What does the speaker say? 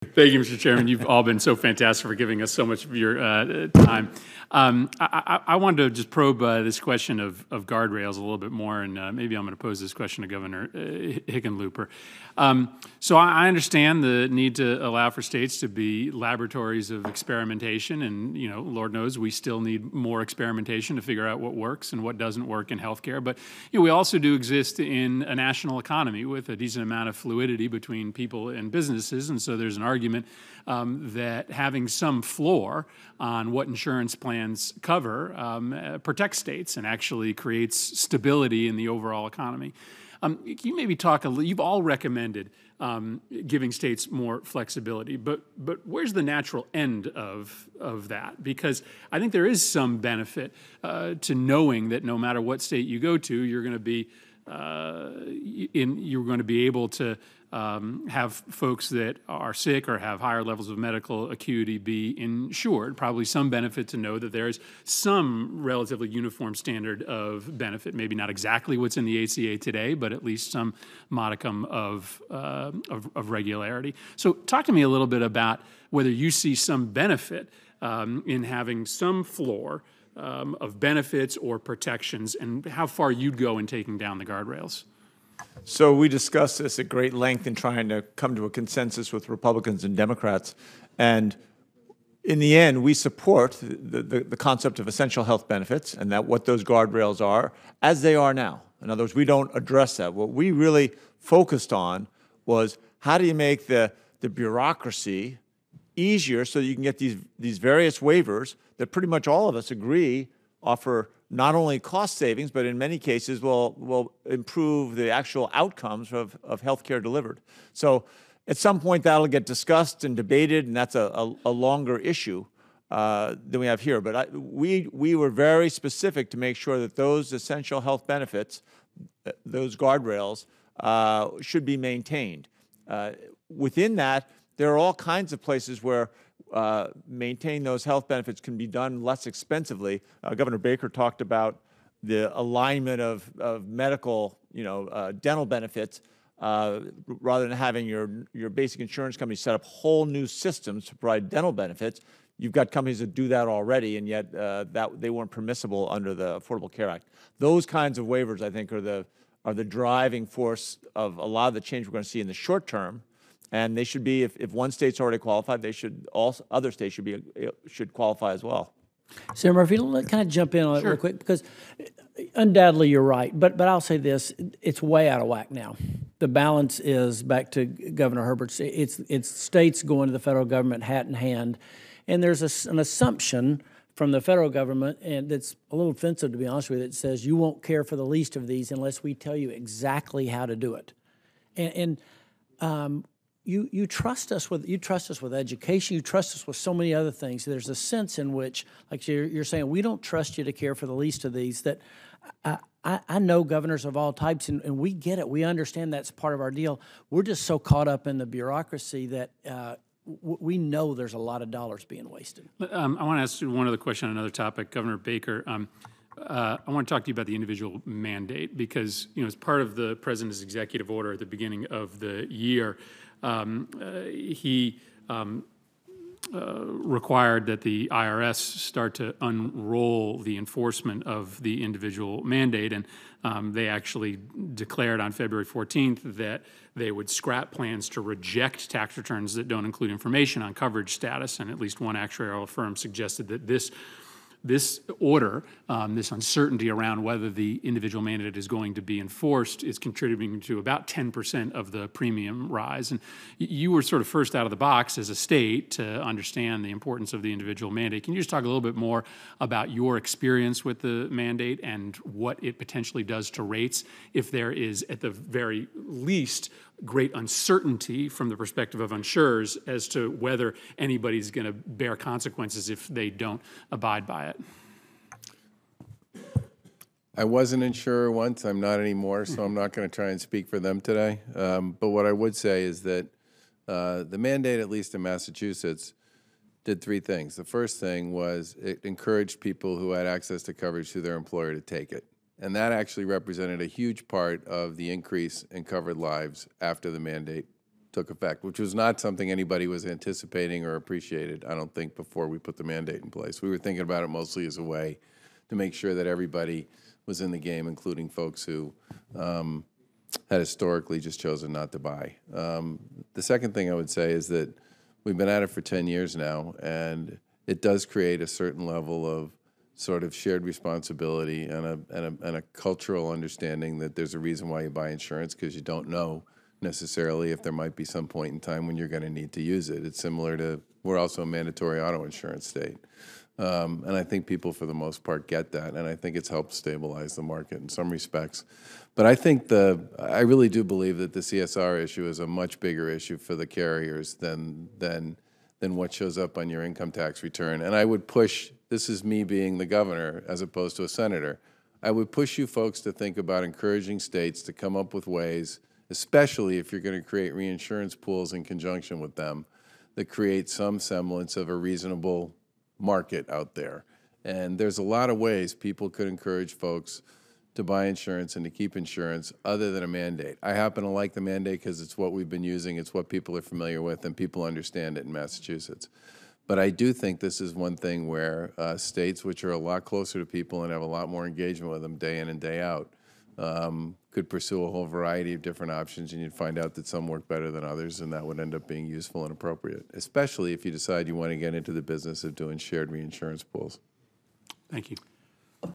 Thank you, Mr. Chairman. You've all been so fantastic for giving us so much of your time. I wanted to just probe this question of guardrails a little bit more, and maybe I'm going to pose this question to Governor Hickenlooper. So I understand the need to allow for states to be laboratories of experimentation, and Lord knows we still need more experimentation to figure out what works and what doesn't work in healthcare. But we also do exist in a national economy with a decent amount of fluidity between people and businesses, and so there's an argument that having some floor on what insurance plans cover protects states and actually creates stability in the overall economy. Can you maybe talk a little? You've all recommended giving states more flexibility, but where's the natural end of that? Because I think there is some benefit to knowing that no matter what state you go to, you're going to be able to have folks that are sick or have higher levels of medical acuity be insured. Probably some benefit to know that there is some relatively uniform standard of benefit, maybe not exactly what's in the ACA today, but at least some modicum of regularity. So talk to me a little bit about whether you see some benefit in having some floor of benefits or protections, and how far you'd go in taking down the guardrails. So we discussed this at great length in trying to come to a consensus with Republicans and Democrats. And in the end, we support the concept of essential health benefits and that what those guardrails are as they are now. In other words, we don't address that. What we really focused on was how do you make the bureaucracy easier so that you can get these various waivers that pretty much all of us agree offer not only cost savings, but in many cases will improve the actual outcomes of healthcare delivered. So at some point that'll get discussed and debated, and that's a longer issue than we have here. But we were very specific to make sure that those essential health benefits, those guardrails, should be maintained. Within that, there are all kinds of places where maintain those health benefits can be done less expensively. Governor Baker talked about the alignment of medical, dental benefits, rather than having your basic insurance company set up whole new systems to provide dental benefits. You've got companies that do that already, and yet that they weren't permissible under the Affordable Care Act. Those kinds of waivers, I think, are the driving force of a lot of the change we're going to see in the short term. And they should be, if one state's already qualified, they should also, other states should qualify as well. Senator Murphy, kind of jump in on it real quick, because undoubtedly you're right. But I'll say this: it's way out of whack now. The balance is back to Governor Herbert's. It's states going to the federal government hat in hand, and there's an assumption from the federal government, and that's a little offensive to be honest with you. It says you won't care for the least of these unless we tell you exactly how to do it, You trust us with education. You trust us with so many other things. There's a sense in which, like you're saying, we don't trust you to care for the least of these. That I know governors of all types, and we get it. We understand that's part of our deal. We're just so caught up in the bureaucracy that we know there's a lot of dollars being wasted. I want to ask you one other question on another topic, Governor Baker. I want to talk to you about the individual mandate because, as part of the president's executive order at the beginning of the year, he required that the IRS start to unroll the enforcement of the individual mandate, and they actually declared on February 14th that they would scrap plans to reject tax returns that don't include information on coverage status, and at least one actuarial firm suggested that this order, this uncertainty around whether the individual mandate is going to be enforced is contributing to about 10% of the premium rise. And you were sort of first out of the box as a state to understand the importance of the individual mandate. Can you just talk a little bit more about your experience with the mandate and what it potentially does to rates if there is, at the very least, great uncertainty from the perspective of insurers as to whether anybody's going to bear consequences if they don't abide by it? I was an insurer once. I'm not anymore, so I'm not going to try and speak for them today. But what I would say is that the mandate, at least in Massachusetts, did three things. The first thing was it encouraged people who had access to coverage through their employer to take it. And that actually represented a huge part of the increase in covered lives after the mandate took effect, which was not something anybody was anticipating or appreciated, I don't think, before we put the mandate in place. We were thinking about it mostly as a way to make sure that everybody was in the game, including folks who had historically just chosen not to buy. The second thing I would say is that we've been at it for 10 years now, and it does create a certain level of sort of shared responsibility and a cultural understanding that there's a reason why you buy insurance, because you don't know necessarily if there might be some point in time when you're going to need to use it. It's similar to, we're also a mandatory auto insurance state. And I think people, for the most part, get that, and I think it's helped stabilize the market in some respects. But I think I really do believe that the CSR issue is a much bigger issue for the carriers than what shows up on your income tax return. And I would push, this is me being the governor as opposed to a senator, I would push you folks to think about encouraging states to come up with ways, especially if you're going to create reinsurance pools in conjunction with them, that create some semblance of a reasonable market out there. And there's a lot of ways people could encourage folks to buy insurance and to keep insurance other than a mandate. I happen to like the mandate because it's what we've been using, it's what people are familiar with, and people understand it in Massachusetts. But I do think this is one thing where states which are a lot closer to people and have a lot more engagement with them day in and day out could pursue a whole variety of different options, and you'd find out that some work better than others, and that would end up being useful and appropriate, especially if you decide you want to get into the business of doing shared reinsurance pools. Thank you.